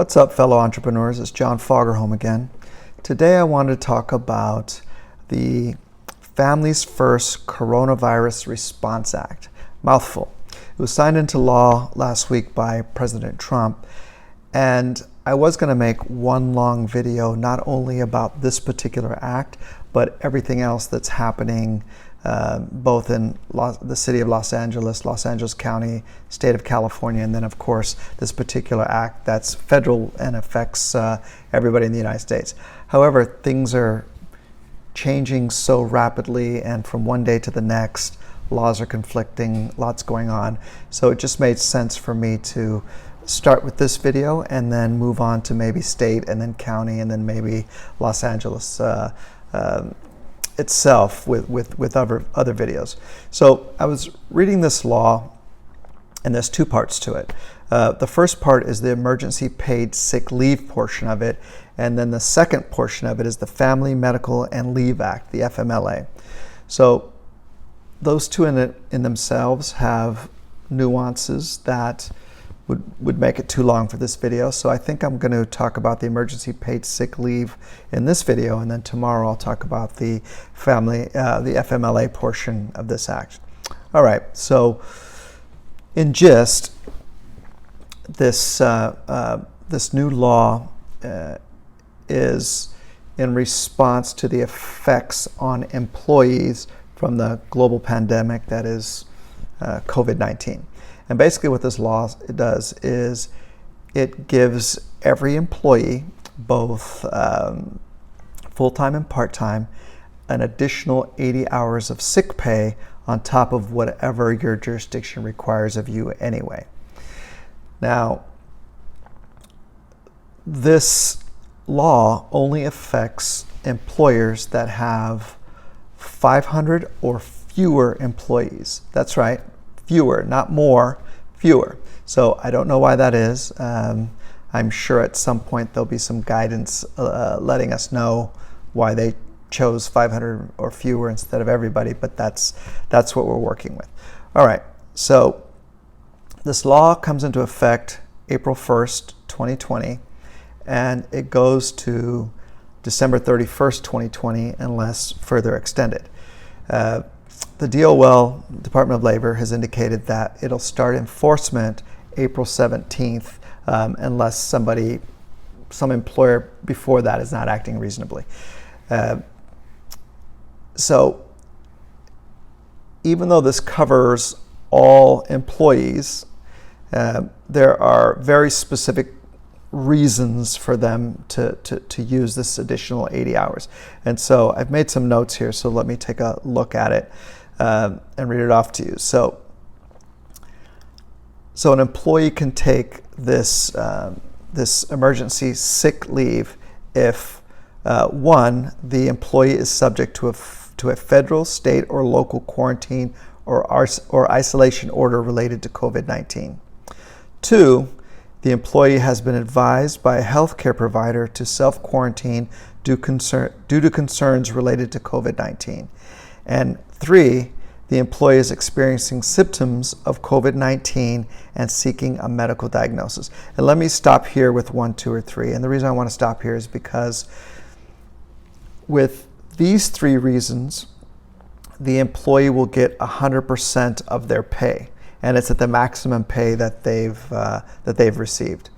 What's up, fellow entrepreneurs? It's John Fagerholm again. Today I want to talk about the Families First Coronavirus Response Act. Mouthful. It was signed into law last week by President Trump, and I was going to make one long video not only about this particular act, but everything else that's happening both in the city of Los Angeles County, state of California, and then of course this particular act that's federal and affects everybody in the United States. However, things are changing so rapidly, and from one day to the next, laws are conflicting, lots going on. So it just made sense for me to start with this video and then move on to maybe state and then county and then maybe Los Angeles itself with other videos. So I was reading this law, and there's two parts to it. The first part is the emergency paid sick leave portion of it, and then the second portion of it is the Family Medical and Leave Act, the FMLA. So those two in themselves have nuances that would make it too long for this video. So I think I'm going to talk about the emergency paid sick leave in this video, and then tomorrow I'll talk about the the FMLA portion of this act. All right, so in gist, this new law is in response to the effects on employees from the global pandemic that is COVID-19. And basically what this law does is it gives every employee, both full-time and part-time, an additional 80 hours of sick pay on top of whatever your jurisdiction requires of you anyway. Now, this law only affects employers that have 500 or fewer employees. That's right. Fewer, not more, fewer. So I don't know why that is. I'm sure at some point there'll be some guidance letting us know why they chose 500 or fewer instead of everybody, but that's what we're working with. All right, so this law comes into effect April 1st, 2020, and it goes to December 31st, 2020, unless further extended. The DOL, Department of Labor, has indicated that it'll start enforcement April 17th unless some employer before that is not acting reasonably. So even though this covers all employees, there are very specific reasons for them to use this additional 80 hours. And so I've made some notes here, so let me take a look at it and read it off to you. So an employee can take this emergency sick leave if one, the employee is subject to a federal, state, or local quarantine or isolation order related to COVID-19. Two, the employee has been advised by a healthcare provider to self-quarantine due to concerns related to COVID-19. And three, the employee is experiencing symptoms of COVID-19 and seeking a medical diagnosis. And let me stop here with 1, 2, or 3. And the reason I want to stop here is because with these three reasons, the employee will get 100% of their pay, and it's at the maximum pay that they've received.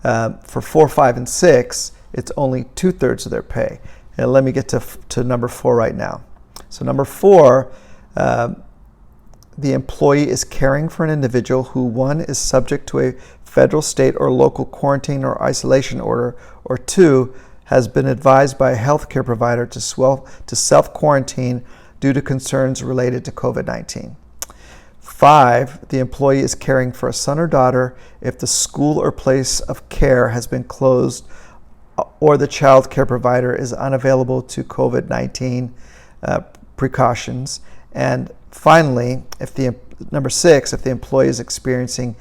For 4, 5, and 6, it's only 2/3 of their pay. And let me get to number 4 right now. So number 4, the employee is caring for an individual who, 1, is subject to a federal, state, or local quarantine or isolation order, or 2, has been advised by a healthcare provider to self-quarantine due to concerns related to COVID-19. 5, the employee is caring for a son or daughter if the school or place of care has been closed or the child care provider is unavailable to COVID-19 precautions. And finally, number 6, if the employee is experiencing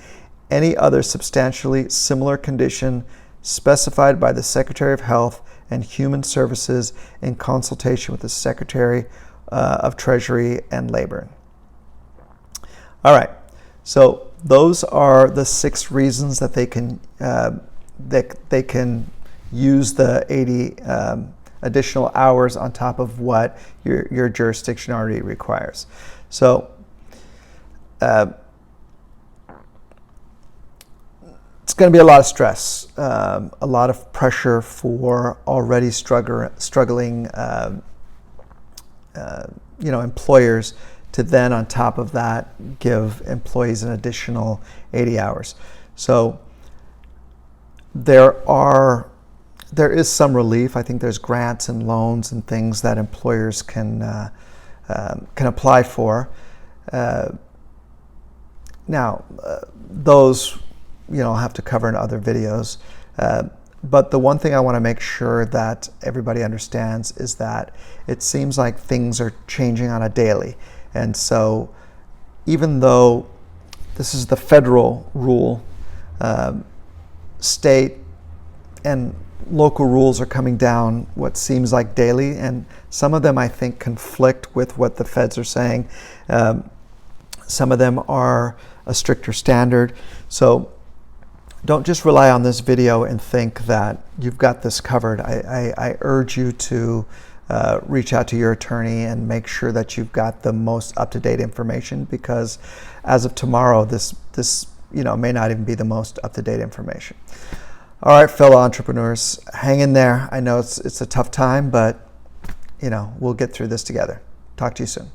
any other substantially similar condition specified by the Secretary of Health and Human Services in consultation with the Secretary of Treasury and Labor. All right, so those are the 6 reasons that they can they can use the 80 additional hours on top of what your jurisdiction already requires. So it's going to be a lot of stress, a lot of pressure for already struggling employers to then on top of that give employees an additional 80 hours. So there is some relief. I think there's grants and loans and things that employers can apply for. Now, those I'll have to cover in other videos. But the one thing I want to make sure that everybody understands is that it seems like things are changing on a daily. And so even though this is the federal rule, state and local rules are coming down what seems like daily, and some of them I think conflict with what the feds are saying. Some of them are a stricter standard. So don't just rely on this video and think that you've got this covered. I urge you to reach out to your attorney and make sure that you've got the most up-to-date information, because as of tomorrow, this may not even be the most up-to-date information. All right, fellow entrepreneurs, hang in there. I know it's a tough time, but we'll get through this together. Talk to you soon.